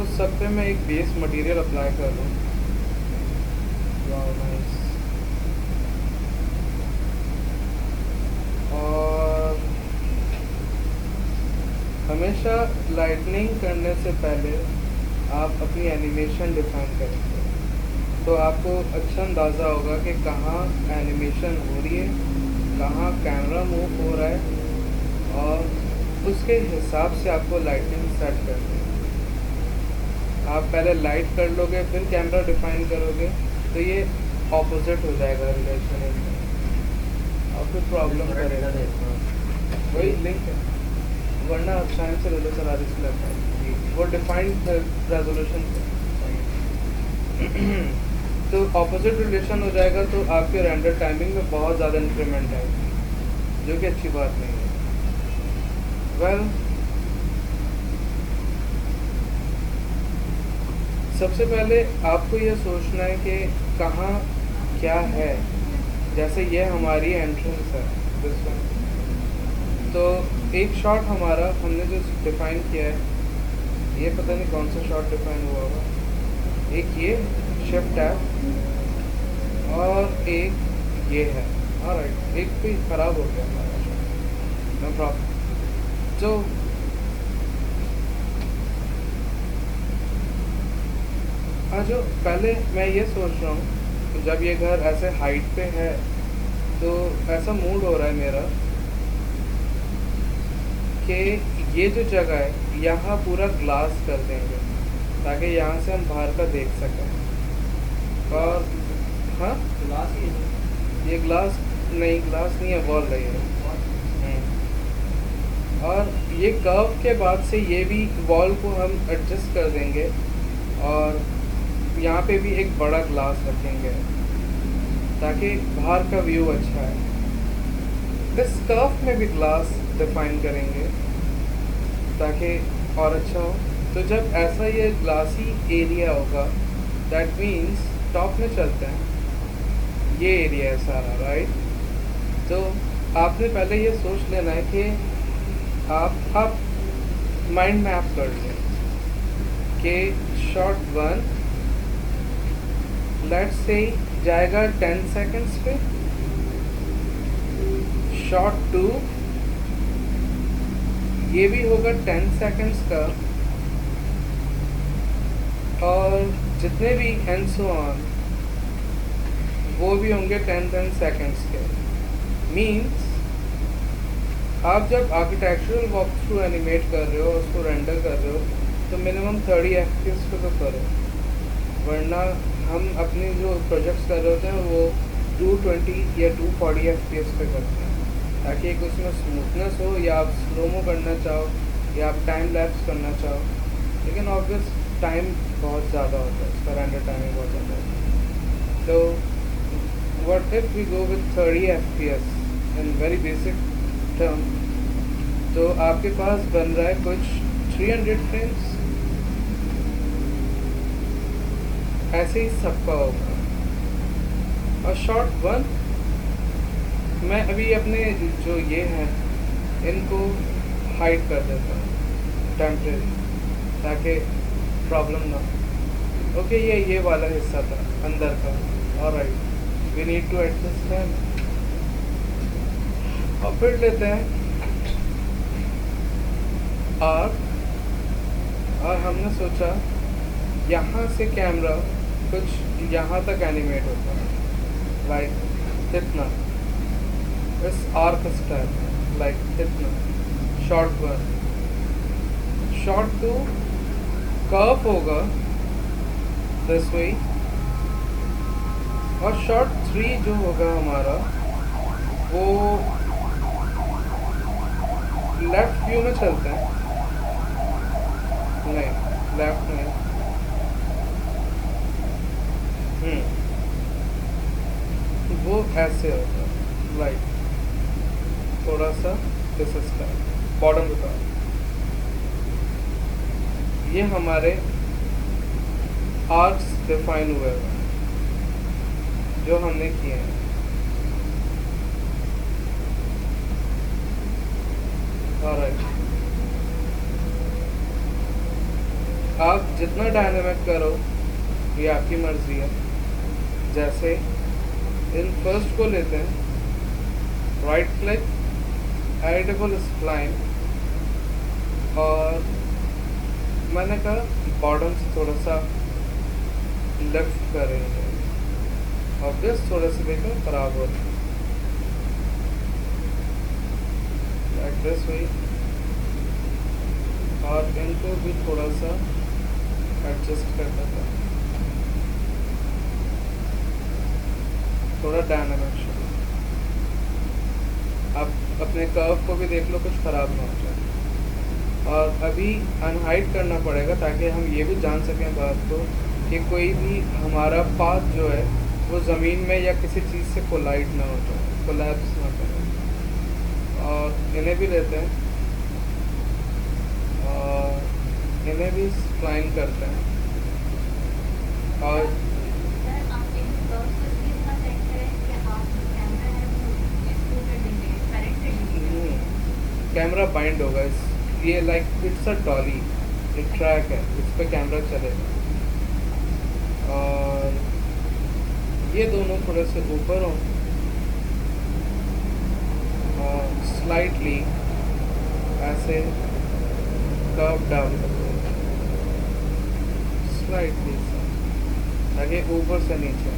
सब पे मैं एक बेस मटेरियल अप्लाई कर लूँ। Wow nice. और हमेशा लाइटनिंग करने से पहले आप अपनी एनिमेशन डिफाइन करेंगे, तो आपको अच्छा अंदाज़ा होगा कि कहाँ एनिमेशन हो रही है, कहाँ कैमरा मूव हो रहा है, और उसके हिसाब से आपको लाइटिंग सेट करनी है। आप पहले लाइट कर लोगे फिर कैमरा डिफाइन करोगे तो ये ऑपोजिट हो जाएगा रिलेशन में, और फिर प्रॉब्लम करेगा। वही लिंक है, वरना टाइम से रिलेशन आ रही वो डिफाइंड रेजोल्यूशन तो ऑपोजिट रिलेशन हो जाएगा, तो आपके रेंडर टाइमिंग में बहुत ज़्यादा इंक्रीमेंट आएगी, जो कि अच्छी बात नहीं है। वेल सबसे पहले आपको ये सोचना है कि कहाँ क्या है। जैसे ये हमारी एंट्रेंस है दिस वन, तो एक शॉट हमारा हमने जो डिफ़ाइन किया है, ये पता नहीं कौन सा शॉट डिफ़ाइन हुआ होगा, एक ये शिफ्ट है और एक ये है। ऑलराइट, एक भी ख़राब हो गया हमारा शॉट, नो प्रॉब्लम। तो जो पहले मैं ये सोच रहा हूँ, जब ये घर ऐसे हाइट पे है तो ऐसा मूड हो रहा है मेरा कि ये जो जगह है यहाँ पूरा ग्लास कर देंगे ताकि यहाँ से हम बाहर का देख सकें। और हाँ, ग्लास ही है। ये ग्लास नहीं है, वॉल रही है। और ये कर्व के बाद से ये भी वॉल को हम एडजस्ट कर देंगे, और यहाँ पे भी एक बड़ा ग्लास रखेंगे ताकि बाहर का व्यू अच्छा है। इस कर्व में भी ग्लास डिफाइन करेंगे ताकि और अच्छा हो। तो जब ऐसा ये ग्लासी एरिया होगा, दैट मीन्स टॉप में चलते हैं, ये एरिया है सारा, राइट। तो आपने पहले ये सोच लेना है कि आप माइंड मैप कर लें कि शॉट 1 लेट्स से जाएगा 10 सेकेंड्स पे, शॉट 2 ये भी होगा 10 सेकेंड्स का, और जितने भी एंड सो ऑन वो भी होंगे 10 सेकेंड्स के। मीन्स आप जब आर्किटेक्चरल वॉक थ्रू एनिमेट कर रहे हो, उसको रेंडर कर रहे हो, तो मिनिमम 30 FPS पे तो करो, वरना हम अपनी जो प्रोजेक्ट्स कर रहे होते हैं वो 220 या 240 FPS पे करते हैं, ताकि एक उसमें स्मूथनेस हो, या आप स्लोमो करना चाहो या आप टाइम लैप्स करना चाहो। लेकिन ऑब्वियस टाइम बहुत ज़्यादा होता है, इसका रेंडर टाइमिंग बहुत ज़्यादा है। तो what if we go with 30 FPS in very basic term, तो आपके पास बन रहा है कुछ 300 फ्रेम्स, ऐसे ही सबका होगा। और शॉट 1 मैं अभी अपने जो ये हैं इनको हाइड कर देता हूँ टेम्परेरी, ताकि प्रॉब्लम ना हो। ओके, ये वाला हिस्सा था अंदर का। Alright, we need to adjust them. और फिर लेते हैं और हमने सोचा यहाँ से कैमरा कुछ यहाँ तक एनिमेट होता है, लाइक इतना, इस आर्क स्टाइल, लाइक इतना। शॉट 1, शॉट 2 कर्व होगा दिस वे, और शॉट 3 जो होगा हमारा वो लेफ्ट व्यू में चलते हैं, नहीं लेफ्ट नहीं, वो ऐसे होगा, लाइक थोड़ा सा this style bottom to top. ये हमारे आर्क्स डिफाइन हुए हैं जो हमने किए हैं। ऑलराइट, आप जितना डायनामिक करो ये आपकी मर्जी है। जैसे इन फर्स्ट को लेते हैं, राइट क्लिक, एडिबल स्प्लाइन, और मैंने कहा बॉटम से थोड़ा सा लेफ्ट करेंगे। ऑब्वियस थोड़ा सा देखो खराब हो रहा है, लाइक दिस वे। और इनको भी थोड़ा सा एडजस्ट करना था, थोड़ा डायनामिक शो। आप अपने कर्व को भी देख लो, कुछ ख़राब ना हो जाए। और अभी अनहाइड करना पड़ेगा ताकि हम ये भी जान सकें बात को कि कोई भी हमारा पाथ जो है वो ज़मीन में या किसी चीज़ से कोलाइड ना हो जाए, कोलैप्स ना करे। और इन्हें भी लेते हैं और इन्हें भी स्प्लाइन करते हैं। और कैमरा बाइंड होगा ये, लाइक इट्स अ डॉली, एक ट्रैक है, इस पे कैमरा चलेगा। और ये दोनों थोड़े से ऊपर हों और स्लाइटली ऐसे कर्व डाउन स्लाइटली, ताकि ऊपर से नीचे,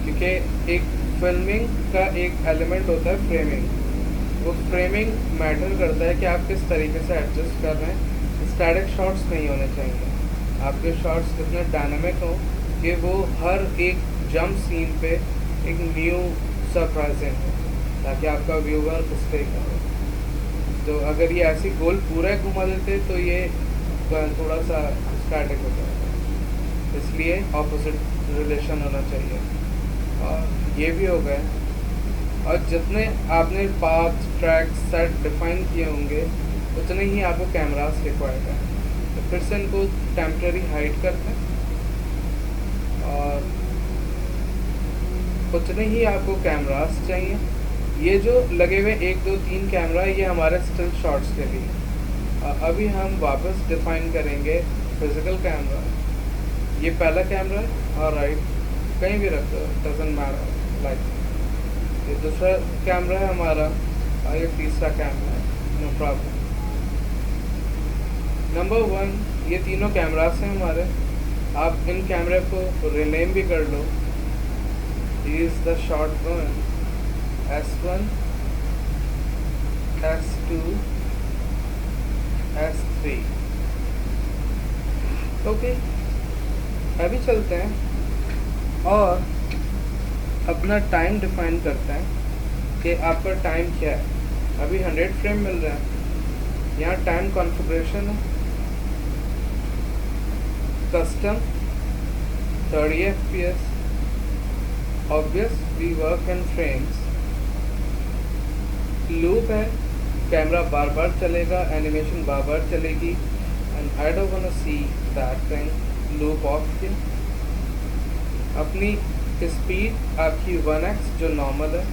क्योंकि एक फिल्मिंग का एक एलिमेंट होता है फ्रेमिंग। वो फ्रेमिंग मैटर करता है कि आप किस तरीके से एडजस्ट कर रहे हैं। स्टैटिक शॉट्स नहीं होने चाहिए, आपके शॉट्स कितने डायनामिक हों कि वो हर एक जंप सीन पे एक न्यू सरप्राइजिंग हो, ताकि आपका व्यूवर स्टे करे। तो अगर ये ऐसी गोल पूरा घुमा देते तो ये थोड़ा सा स्टैटिक हो जाएगा, इसलिए ऑपोजिट रिलेशन होना चाहिए। और ये भी हो गए। और जितने आपने पाथ, ट्रैक, सेट डिफाइन किए होंगे उतने ही आपको कैमरास रिक्वायर्ड है। तो फिर से इनको टेम्परेरी हाइड करते हैं और उतने ही आपको कैमरास चाहिए। ये जो लगे हुए 1 2 3 कैमरा, ये हमारे स्टिल शॉट्स के लिए। अभी हम वापस डिफाइन करेंगे फिजिकल कैमरा। ये पहला कैमरा है, और राइट कहीं भी रख दो, डजंट मैटर। लाइक ये दूसरा कैमरा है हमारा, और ये तीसरा कैमरा है, नो प्रॉब्लम। नंबर 1, ये तीनों कैमरास हैं हमारे। आप इन कैमरे को रिनेम भी कर लो। Is the shot 1, S1, S2, S3। Okay, अभी चलते हैं और अपना टाइम डिफाइन करते हैं कि आपका टाइम क्या है। अभी 100 फ्रेम मिल रहा है। यहाँ टाइम कॉन्फ़िगरेशन है, custom 30 FPS, obvious we work in frames, loop है, कैमरा बार बार चलेगा, एनिमेशन बार बार चलेगी, and I don't want to see that thing. Loop off किया। अपनी स्पीड आपकी 1x जो नॉर्मल है,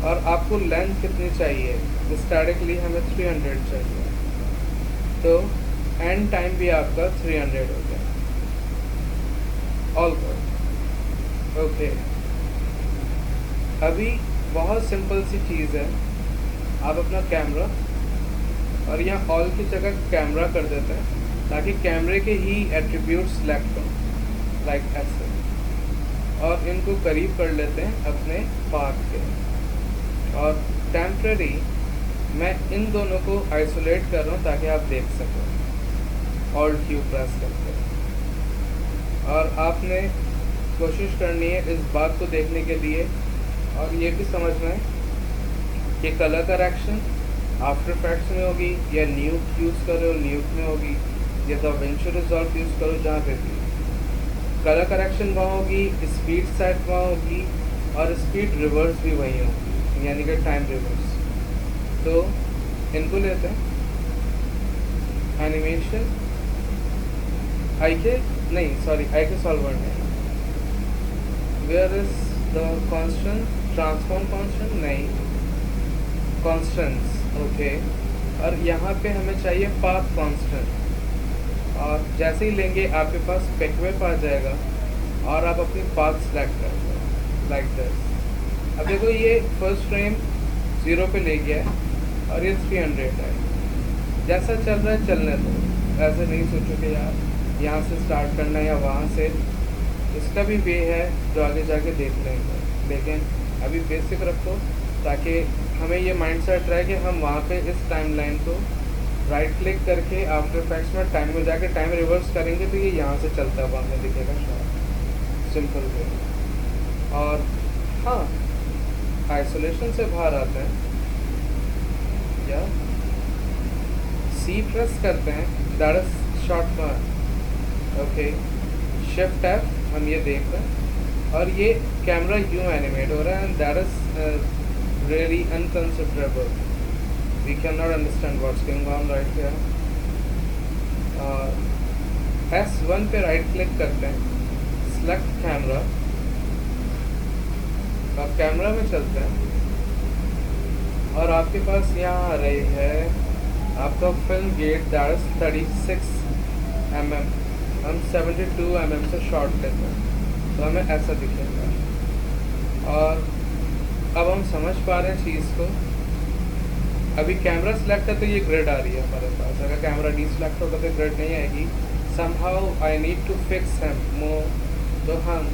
और आपको लेंथ कितनी चाहिए। स्टैटिकली हमें 300 चाहिए, तो एंड टाइम भी आपका 300 हो गया। All good, okay. अभी बहुत सिंपल सी चीज़ है, आप अपना कैमरा, और यहाँ ऑल की जगह कैमरा कर देते हैं ताकि कैमरे के ही एट्रीब्यूट सेलेक्ट हों, लाइक ऐसे, और इनको करीब कर लेते हैं अपने पाथ के। और टेम्परेरी मैं इन दोनों को आइसोलेट कर रहा हूँ ताकि आप देख सकें, ऑल्ट Q प्रेस करके। और आपने कोशिश करनी है इस बात को देखने के लिए, और ये भी समझना है कि कलर करेक्शन आफ्टर इफेक्ट्स में होगी या न्यूक यूज़ करो न्यूक में होगी, या द विंचो रिजॉल्व यूज़ करो, जहाँ पे भी कलर करेक्शन वहाँ होगी, स्पीड सेट वहाँ होगी, और स्पीड रिवर्स भी वहीं होगी, यानी कि टाइम रिवर्स। तो इनको लेते हैं, एनिमेशन, आई के सॉल्वर नहीं, where is the constant, transform constant नहीं, कॉन्स्टेंट्स, ओके। और यहाँ पे हमें चाहिए पाथ कॉन्स्टेंट, और जैसे ही लेंगे आपके पास पिकवेप आ जाएगा और आप अपनी पाथ सेलेक्ट कर दो लाइक दिस। अब देखो ये फर्स्ट फ्रेम 0 पे ले गया है और ये 300 है। जैसा चल रहा है चलने दो, ऐसे नहीं सोचो कि यार यहाँ से स्टार्ट करना है या वहाँ से। इसका भी वे है जो आगे जाके देख लेंगे, लेकिन अभी बेसिक रखो ताकि हमें ये माइंडसेट रहे कि हम वहाँ पे इस टाइमलाइन को राइट क्लिक करके आफ्टर इफेक्ट्स में टाइम में जाके टाइम रिवर्स करेंगे तो ये यहाँ से चलता हुआ हमें दिखेगा शॉट, सिंपल वे। और हाँ, आइसोलेशन से बाहर आते हैं या सी प्रेस करते हैं, that is short one. Okay, shift F, हम ये देख रहे हैं और ये कैमरा यूँ एनिमेट हो रहा है and that is really unconsiderable. We cannot understand what's going on right here. S1 पे राइट क्लिक करते हैं, सेलेक्ट कैमरा, अब कैमरा में चलते हैं और आपके पास यहाँ आ रही है आपका film gate, that is 36 mm। हम 72 mm से शॉट लेते हैं तो हमें ऐसा दिखेगा। और अब हम समझ पा रहे हैं चीज़ को। अभी कैमरा सेलेक्ट है तो ये ग्रिड आ रही है हमारे पास, अगर कैमरा डीसेलेक्ट होगा तो ग्रिड नहीं आएगी। Somehow I need to fix him more, तो हम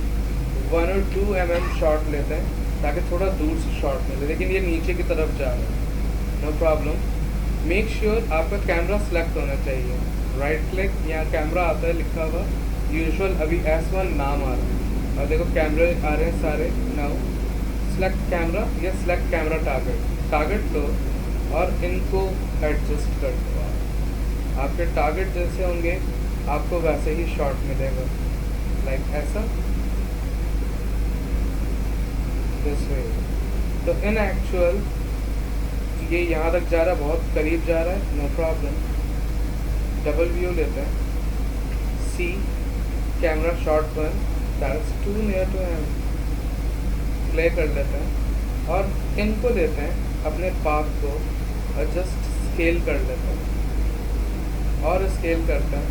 1 और 2 mm शॉट लेते हैं ताकि थोड़ा दूर से शॉट मिले, लेकिन ये नीचे की तरफ जा रहा है, नो प्रॉब्लम। मेक श्योर आपका कैमरा सेलेक्ट होना चाहिए, राइट क्लिक, यहाँ कैमरा आता है लिखा हुआ यूजुअल, अभी S1 नाम आ रहा है और देखो कैमरे आ रहे हैं सारे। नाउ सेलेक्ट कैमरा या सेलेक्ट कैमरा टारगेट लो और इनको एडजस्ट कर दो। आपके टारगेट जैसे होंगे आपको वैसे ही शॉट मिलेगा, लाइक ऐसा, दिस वे। तो इन एक्चुअल ये यहाँ तक जा रहा है, बहुत करीब जा रहा है, नो प्रॉब्लम। डबल व्यू लेते हैं, see camera shot one, that is too near to him, play कर लेते हैं और इनको लेते हैं अपने पाथ को और जस्ट स्केल कर लेते हैं और स्केल करते हैं,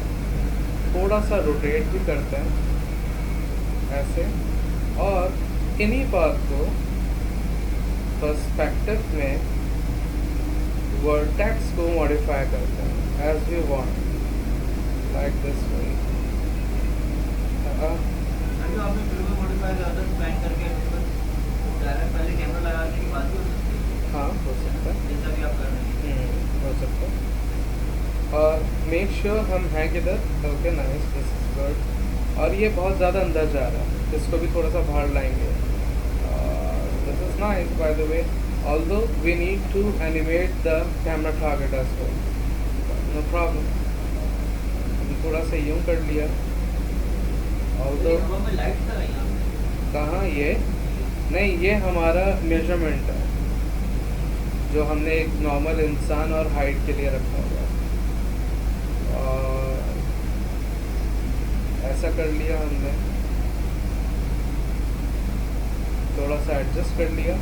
थोड़ा सा रोटेट भी करते हैं ऐसे, और इन्हीं पाथ को पर्सपेक्टिव में वर्टेक्स को मॉडिफाई करते हैं as we want, like this way. आपने फिल्म मॉडिफाई ज़्यादा स्पेंड करके डायरेक्ट पहले कैमरा लगाने की बात भी हो सकती है। हाँ, हो सकता है, जैसा भी आप कर रहे हैं हो सकता है। और मेक श्योर हम हैं किधर, okay nice, this is good. और ये बहुत ज़्यादा अंदर जा रहा है, इसको भी थोड़ा सा बाहर लाएंगे, this is nice by the way. Although we need to animate the camera target as well, no problem. थोड़ा सा यूँ कर लिया, ऑल्दो लाइट था यहाँ पे। कहाँ ये, नहीं ये हमारा मेजरमेंट है जो हमने एक नॉर्मल इंसान और हाइट के लिए रखा हुआ है, और ऐसा कर लिया हमने, थोड़ा सा एडजस्ट कर लिया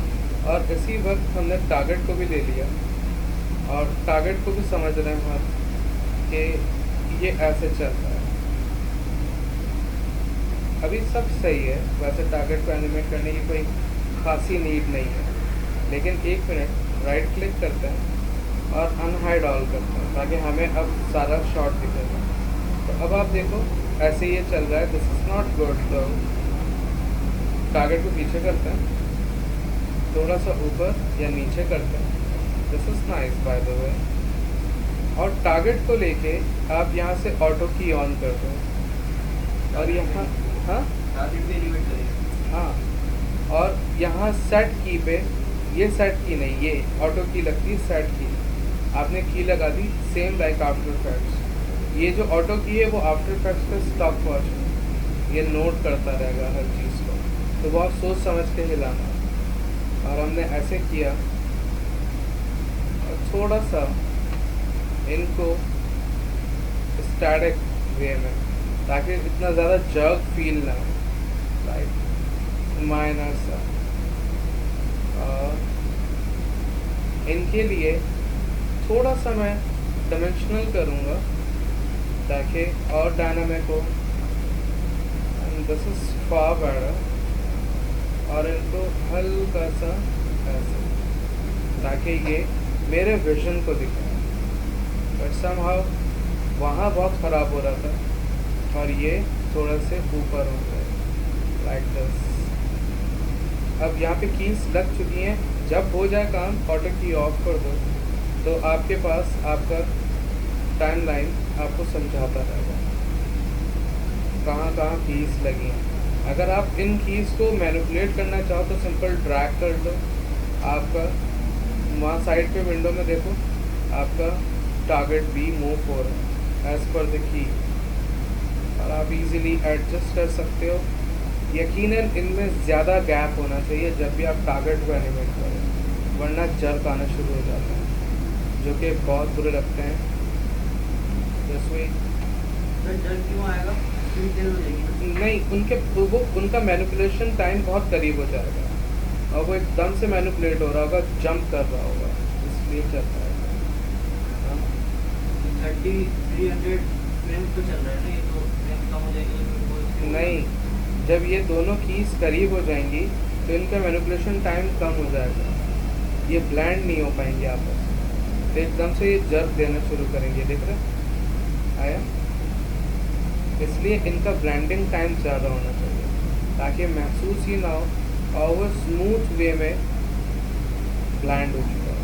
और इसी वक्त हमने टारगेट को भी ले लिया और टारगेट को भी समझ रहे हैं हम कि ये ऐसे चल रहा है। अभी सब सही है, वैसे टारगेट को एनिमेट करने की कोई खासी नीड नहीं है, लेकिन एक मिनट राइट क्लिक करते हैं और अनहाइड ऑल करते हैं ताकि हमें अब सारा शॉट दिखेगा। तो अब आप देखो ऐसे ये चल रहा है, दिस इज़ नॉट गुड। तो टारगेट को पीछे करते हैं, थोड़ा सा ऊपर या नीचे करते हैं, this is nice by the वे। और टारगेट को लेके आप यहाँ से ऑटो की ऑन कर दो और यहाँ, हाँ हाँ, और यहाँ सेट की पे, ये सेट की नहीं, ये ऑटो की लगती है, सेट की आपने की लगा दी, सेम लाइक आफ्टर इफेक्ट्स। ये जो ऑटो की है वो आफ्टर इफेक्ट्स पे स्टॉप वॉच है, ये नोट करता रहेगा हर चीज़ को, तो बहुत सोच समझ के हिलाना। और हमने ऐसे किया और थोड़ा सा इनको स्टैटिक वे में, ताकि इतना ज़्यादा जर्क फील ना हो, लाइक माइनर सा। इनके लिए थोड़ा सा मैं डायमेंशनल करूँगा ताकि और डायनामिक हो। And this is far better. और इनको हल्का सा ऐसे, ताकि ये मेरे विजन को दिखाए। बट समहाउ वहाँ बहुत ख़राब हो रहा था और ये थोड़ा से ऊपर हो गए लाइक दिस। अब यहाँ पे कीज लग चुकी हैं। जब हो जाए काम, ऑटो की ऑफ कर दो तो आपके पास आपका टाइमलाइन आपको समझाता रहेगा कहाँ कहाँ कीज लगी हैं। अगर आप इन कीज़ को मैनिपुलेट करना चाहो तो सिंपल ड्रैग कर दो। आपका वहाँ साइड पे विंडो में देखो, आपका टारगेट भी मूव हो रहा है एज़ पर द की, और आप इजीली एडजस्ट कर सकते हो। यकीनन इनमें ज़्यादा गैप होना चाहिए जब भी आप टारगेट को एनिमेट करें, वरना जर्क आना शुरू हो जाता है जो कि बहुत बुरे लगते हैं। जिसमें जर्क क्यों आएगा? स्पीड तेज हो जाएगी। नहीं, उनका मैनिपुलेशन टाइम बहुत करीब हो जाएगा और वो एकदम से मैनिपुलेट हो रहा होगा, जंप कर रहा होगा, इसलिए चल रहा है। 300 फ्रेम्स तो चल रहा है ना, ये तो फ्रेम्स कम हो जाएगी। नहीं, जब ये दोनों कीज करीब हो जाएंगी तो इनका मैनिपुलेशन टाइम कम हो जाएगा, ये ब्लेंड नहीं हो पाएंगे आपस में, तो एकदम से ये जर्क देना शुरू करेंगे। देख रहे आया? इसलिए इनका ब्लेंडिंग टाइम ज़्यादा होना चाहिए ताकि महसूस ही ना हो और वो स्मूथ वे में ब्लेंड हो चुका हो।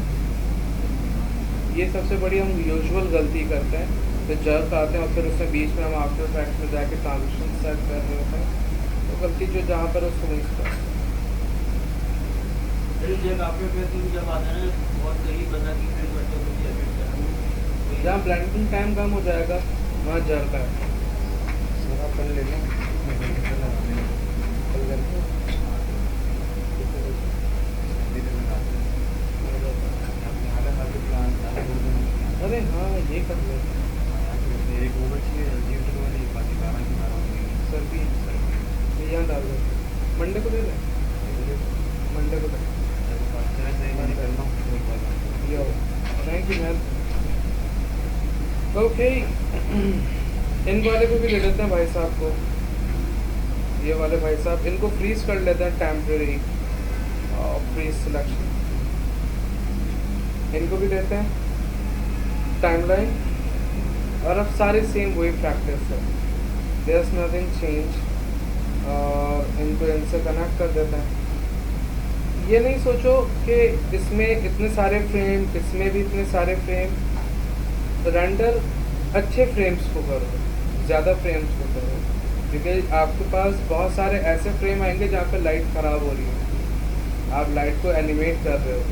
ये सबसे बड़ी हम यूजुअल गलती करते हैं, तो जर्क आते हैं और फिर उसमें बीच में हम आफ्टर इफेक्ट्स में जाके ट्रांजिशन सेट कर रहे होते हैं, तो गलती जो जहाँ पर उसको नहीं करते। जब आफ्टर इफेक्ट जब आता है ना, बहुत करीब बंदा की फ्रेम करते हो तो इफेक्ट करना, जहाँ ब्लेंडिंग टाइम कम हो जाएगा वहाँ जर्क आएगा। कल ले लें, कल करके अरे हाँ, ये कर लो एक ओवर चाहिए जीवन वाली, बाकी 12 की 12 होगी। सर भी ये यहाँ डाल दो, मंडे को दे दें, मंडे को दें। यो थैंक यू मैम। ओके, इन वाले को भी दे देते हैं भाई साहब को, ये वाले भाई साहब, इनको फ्रीज कर लेते हैं टेम्प्रेरी फ्रीज सिलेक्शन, इनको भी देते हैं टाइमलाइन। और अब सारे सेम वही प्रैक्टिस है, देयर इज नथिंग चेंज। और इनको इनसे कनेक्ट कर देते हैं। ये नहीं सोचो कि इसमें इतने सारे फ्रेम, इसमें भी इतने सारे फ्रेम। रेंडर अच्छे फ्रेम्स को करो, ज़्यादा फ्रेम्स को करो, क्योंकि आपके पास बहुत सारे ऐसे फ्रेम आएंगे जहाँ पे लाइट ख़राब हो रही है, आप लाइट को एनिमेट कर रहे हो,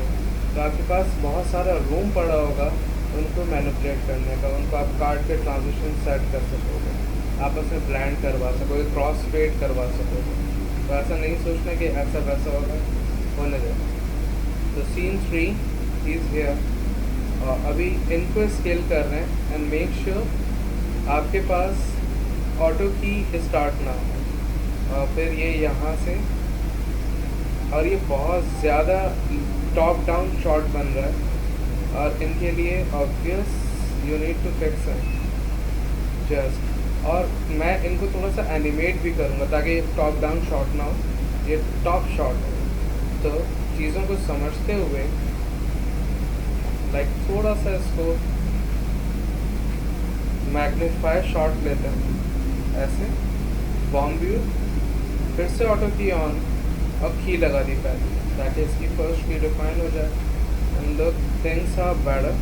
तो आपके पास बहुत सारा रूम पड़ा होगा उनको मैनिपुलेट करने का। उनको आप कार्ड के ट्रांजिशन सेट कर सकोगे, आपस में ब्लेंड करवा सकोगे, क्रॉस फेड करवा सकोगे। तो ऐसा नहीं सोचना कि ऐसा वैसा होगा, होने दो। तो सीन 3 इज़ हियर। अभी इनको स्केल कर रहे हैं एंड मेक श्योर आपके पास ऑटो की स्टार्ट ना हो। और फिर ये यहाँ से, और ये बहुत ज़्यादा टॉप डाउन शॉट बन रहा है, और इनके लिए obvious you need to fix it just. और मैं इनको थोड़ा सा एनिमेट भी करूँगा ताकि टॉप डाउन शॉट ना हो, ये टॉप शॉट हो। तो चीज़ों को समझते हुए लाइक थोड़ा सा इसको मैग्नीफाई शॉट लेते हैं ऐसे, बॉम्ब व्यू, फिर से ऑटो की ऑन और की लगा दी पहले ताकि इसकी फर्स्ट की डिफाइन हो जाए। And the things are better,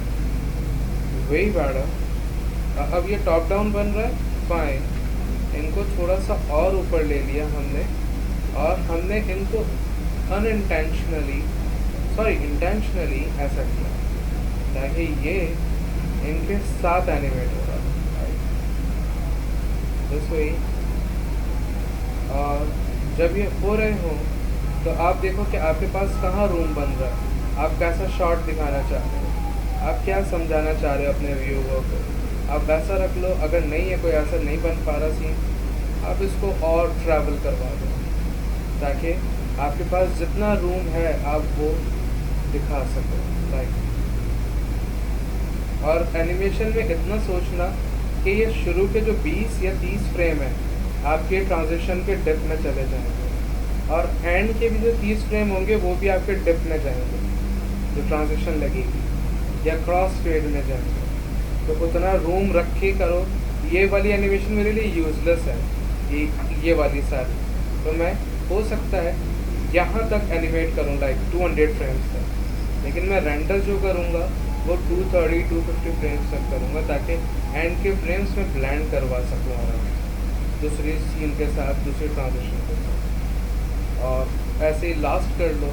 way better. अब ये टॉप डाउन बन रहा है, फाइन। इनको थोड़ा सा और ऊपर ले लिया हमने, और हमने इनको इंटेंशनली ऐसा किया ताकि ये इनके साथ एनिमेट हो रहा है दिस वे। और जब ये हो रहे हो तो आप देखो कि आपके पास कहाँ रूम बन रहा है, आप कैसा शॉट दिखाना चाहते हो, आप क्या समझाना चाह रहे हो अपने व्यूअर को, आप वैसा रख लो। अगर नहीं है, कोई ऐसा नहीं बन पा रहा सीन, आप इसको और ट्रैवल करवा दो ताकि आपके पास जितना रूम है आप वो दिखा सको। लाइक, और एनिमेशन में इतना सोचना कि ये शुरू के जो 20 या 30 फ्रेम है आपके ट्रांजिशन के डिप में चले जाएंगे, और एंड के भी जो 30 फ्रेम होंगे वो भी आपके डिप में जाएंगे, जो ट्रांजिशन लगेगी, या क्रॉस फेड में जाएंगे। तो उतना रूम रख के करो। ये वाली एनिमेशन मेरे लिए यूजलेस है, ये वाली सारी। तो मैं हो सकता है यहाँ तक एनिमेट करूँ लाइक 200 फ्रेम्स तक, लेकिन मैं रेंडर जो करूँगा वो 230 250 फ्रेम्स तक करूँगा, ताकि एंड के फ्रेम्स में ब्लेंड करवा सकूँ आराम से दूसरी सीन के साथ, दूसरी ट्रांजिशन के साथ। और ऐसे ही लास्ट कर लो,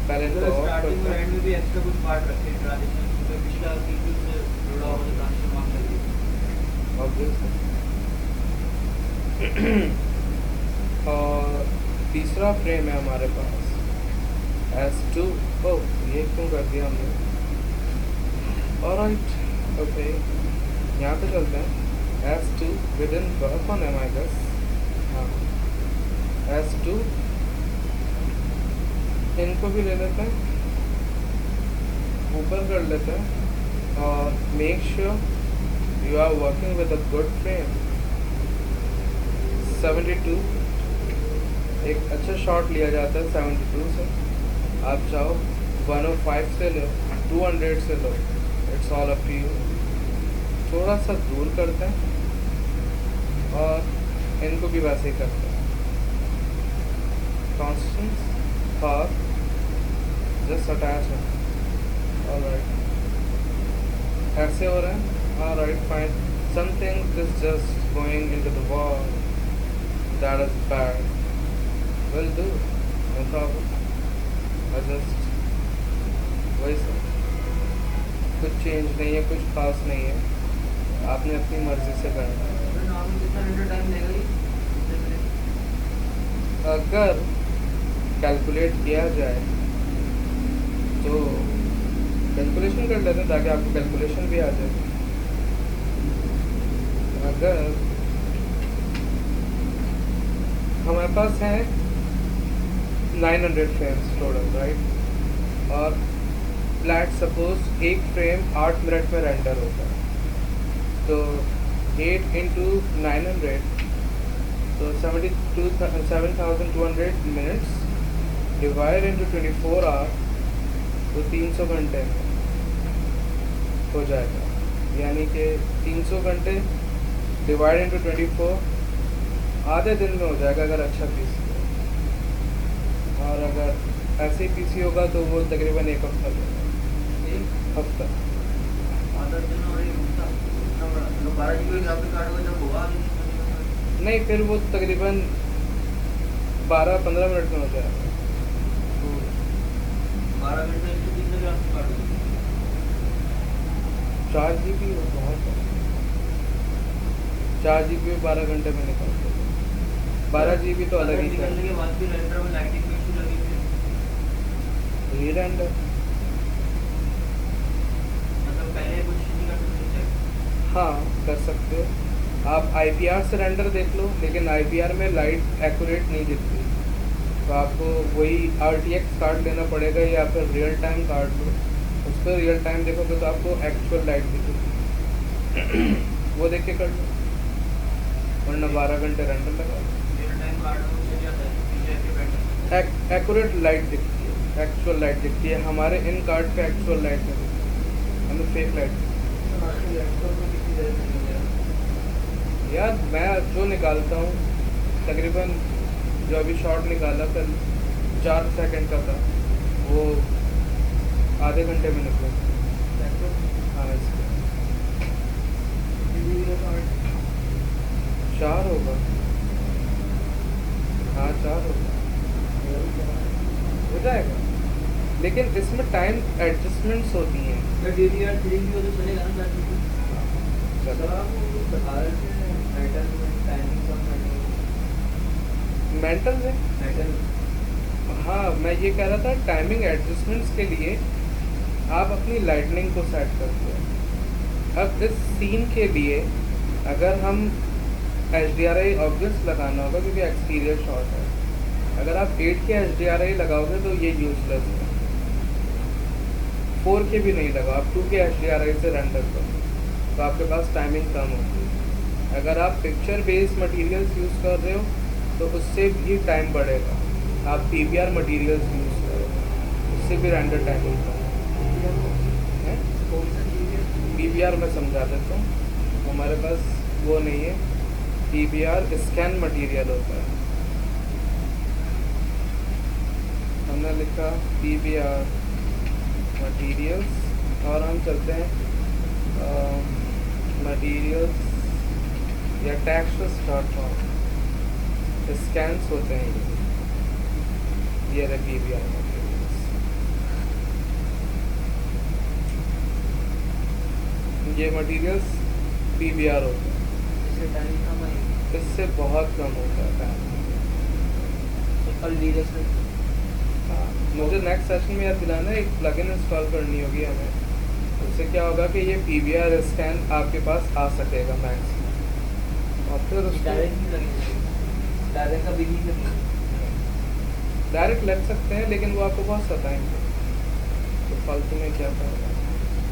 पहले तो स्टार्टिंग और एंड में भी एक्स्ट्रा कुछ पार्ट रखे ट्रांजिशन, तो पिछला सीन से जुड़ा हुआ ट्रांजिशन वहाँ लगे। और तीसरा फ्रेम है हमारे पास S2। ओ ये क्यों कर दिया हमने? ऑलराइट, ओके, यहाँ पे चलते हैं। S2 with in work on M I guess. हाँ, S2 इनको भी ले लेते हैं, ऊपर कर लेते हैं, और make sure you are working with a good frame. 72 एक अच्छा शॉट लिया जाता है 72 से। आप चाहो 105 से लो, 200 से लो, it's all up to you. थोड़ा सा दूर करते हैं और इनको भी वैसे ही करते हैं। कॉन्स्टेंट और जस्ट अटैच है। ऑलराइट, ऐसे हो रहा है। Alright, fine. Something is just going into the wall, that is bad. Will do, no problem. Adjust, वही सब, कुछ चेंज नहीं है, कुछ खास नहीं है, आपने अपनी मर्जी से करना है। अगर कैलकुलेट किया जाए तो कैलकुलेशन कर लेते हैं ताकि आपको कैलकुलेशन भी आ जाए। अगर हमारे पास है 900 फ्रेम्स टोटल, राइट, और फ्लैट सपोज एक फ्रेम 8 मिनट में रेंडर होता है, तो 8 इंटू 900 तो 7,200 मिनट्स डिवाइड इंटू 24 आवर, तो 300 घंटे में हो जाएगा। यानी कि 300 घंटे डिवाइड इंटू 24 आधे दिन में हो जाएगा अगर अच्छा पीसी हो। और अगर ऐसे पीसी होगा तो वो तकरीबन एक हफ्ता लेगा। एक हफ्ता आधा दिन और एक हफ्ता, तो 12 GB के हिसाब से काटोगे जब होगा नहीं, फिर वो तकरीबन 12-15 मिनट में हो जाएगा। 12 मिनट में 300 ग्राम से काटोगे। 4 GB बहुत है। 4 GB 12 घंटे में निकलते हैं। 12 GB तो अलग ही है। निकलने के बाद भी रेंडर में लाइटिंग भी इशू लगी थी, री-रेंडर मतलब पहले कुछ नहीं कर सकते। हाँ कर सकते हो आप। IPR से रेंडर देख लो, लेकिन IPR में लाइट एक्यूरेट नहीं दिखती, तो आपको वही RTX कार्ड लेना पड़ेगा या फिर रियल टाइम कार्ड लो। उस पर रियल टाइम देखोगे तो आपको एक्चुअल लाइट दिखेगी। वो देख के कर लो, वरना 12 घंटे रेंडर लगा। रियल टाइम कार्ड हो चल जाता है, पीछे के बैठे एक्यूरेट लाइट दिखती है, एक्चुअल लाइट दिखती है। हमारे इन कार्ड पे एक्चुअल लाइट नहीं दिखती, हमें फेक लाइट दिखती है। यार मैं जो निकालता हूँ तकरीबन, जो अभी शॉट निकाला कल 4 सेकंड का था, वो आधे घंटे में निकला। हाँ, इसके 4 होगा। हाँ 4 होगा, हो जाएगा। लेकिन इसमें टाइम एडजस्टमेंट्स होती हैं। DDR3 की वजह से चलेगा ना चलो, मेंटल है। हाँ मैं ये कह रहा था, टाइमिंग एडजस्टमेंट्स के लिए आप अपनी लाइटनिंग को सेट करते हो। अब इस सीन के लिए अगर हम HDRI ऑब्वियस लगाना होगा क्योंकि एक्सटीरियर शॉट है। अगर आप 8K HDRI लगाओगे तो ये यूजलेस है। 4K भी नहीं लगाओ, आप 2K HDRI से रेंडर करो। तो आपके पास टाइमिंग कम होगी। अगर आप पिक्चर बेस्ड मटेरियल्स यूज़ कर रहे हो तो उससे भी टाइम बढ़ेगा। आप PBR मटेरियल्स यूज़ करो, उससे भी रेंडर टाइमिंग कम है। PBR मैं समझा देता हूँ, हमारे पास वो नहीं है। PBR स्कैन मटेरियल होता है। हमने लिखा PBR मटेरियल्स और हम चलते हैं मटेरियल्स या textures.com स्कैन्स होते हैं ये रहे PBR मटेरियल्स। ये मटेरियल्स PBR होते हैं, इससे टाइम कम आएगी। इससे बहुत कम होता है टाइम। कल लीजिए सर। हाँ, मुझे नेक्स्ट सेशन में याद दिलाना, एक प्लगइन इंस्टॉल करनी होगी हमें। उससे क्या होगा कि ये PBR स्कैन आपके पास आ सकेगा मैक्स, और फिर उसको डायरेक्ट नहीं लगेगा, डायरेक्ट का बिल ही लगेगा। डायरेक्ट लग सकते हैं, लेकिन वो आपको बहुत सताएंगे, तो फालतू में क्या फायदा।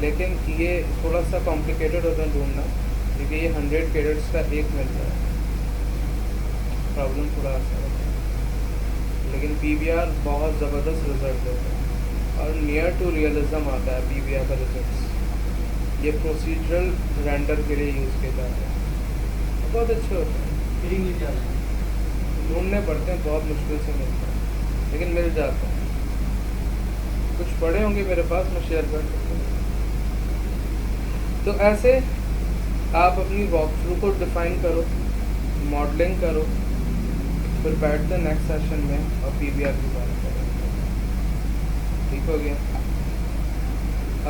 लेकिन ये थोड़ा सा कॉम्प्लिकेटेड होता है ढूंढना, क्योंकि ये 100 कैरेट्स का एक मिलता है, प्रॉब्लम थोड़ा आसान होता है। लेकिन PBR बहुत ज़बरदस्त रिजल्ट देता है और नियर टू रियलिज्म आता है PBR का रिजल्ट। ये प्रोसीजरल रेंडर के लिए यूज़ किया जाता है, तो बहुत अच्छे होते हैं। फिटिंग मिल जाता है। ढूंढने पड़ते हैं, बहुत मुश्किल से मिलते हैं, लेकिन मिल जाते हैं। कुछ पड़े होंगे मेरे पास, मैं शेयर कर सकता हूँ। तो ऐसे आप अपनी वॉक थ्रू को डिफ़ाइन करो, मॉडलिंग करो, फिर बैठते हैं नेक्स्ट सेशन में और PBR की बात करेंगे। ठीक हो गया?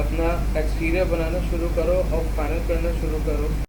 अपना एक्सटीरियर बनाना शुरू करो और फाइनल करना शुरू करो।